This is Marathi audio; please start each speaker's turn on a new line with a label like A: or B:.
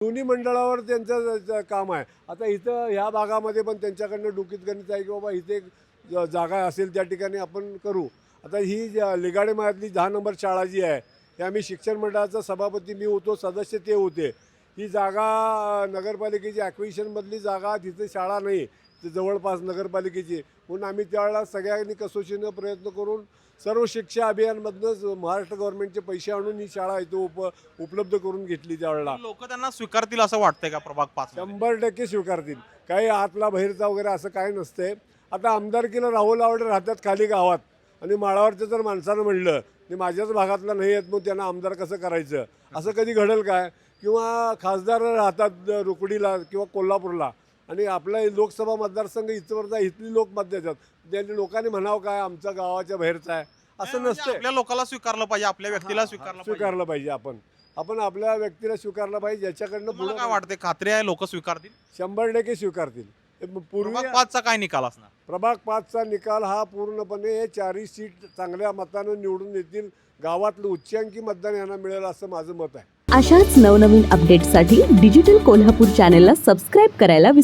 A: दोन्ही मंडळावर त्यांचं काम आहे. आता इथं ह्या भागामध्ये पण त्यांच्याकडनं डोकीत गणित आहे की बाबा इथे एक जागा असेल त्या ठिकाणी आपण करू. आता ही लिगाडे मायातली 10 नंबर शाळा जी आहे हे आम्ही शिक्षण मंडळाचा सभापती मी होतो, सदस्य ते होते. ही जागा नगरपालिकेची ॲक्विजिशनमधली जागा, तिथे शाळा नाही ते जवळपास नगरपालिकेची, म्हणून आम्ही त्यावेळेला सगळ्यांनी कसोशीनं प्रयत्न करून सर्व शिक्षा अभियानमधनंच महाराष्ट्र गव्हर्नमेंटचे पैसे आणून ही शाळा इथं उपलब्ध करून घेतली. त्यावेळेला
B: लोक त्यांना स्वीकारतील असं वाटतंय का प्रभाग 5?
A: 100% स्वीकारतील. काही आतला बाहेरचा वगैरे असं काही नसते. आता आमदारकीला राहुल आवडे राहतात खाली गावात आणि माळावरच्या जर माणसानं म्हणलं ते माझ्याच भागातला नाही आहेत मग त्यांना आमदार कसं करायचं असं कधी घडेल काय? किंवा खासदार राहतात रुकडीला किंवा कोल्हापूरला आणि आपला लोकसभा मतदारसंघ इथवरचा इथली लोक मत देतात, त्यांनी लोकांनी म्हणावं काय आमच्या गावाच्या बाहेरचा आहे असं नसतं.
B: आपल्या लोकांना स्वीकारलं पाहिजे, आपल्या व्यक्तीला
A: स्वीकारलं पाहिजे. आपण आपल्या व्यक्तीला स्वीकारलं पाहिजे, ज्याच्याकडनं
B: पुढे काय वाटते, खात्री आहे लोक स्वीकारतील?
A: 100% स्वीकारतील. पूर्वी
B: प्रभाग 5चा काय निकाल असणार?
A: प्रभाग 5चा निकाल हा पूर्णपणे 4 सीट चांगल्या मतानं निवडून येतील. गावातलं उच्चांकी मतदान यांना मिळेल असं माझं मत आहे.
C: अशाच नवनवीन अपडेट्ससाठी डिजिटल कोल्हापूर चॅनेलला सबस्क्राईब करायला विसरू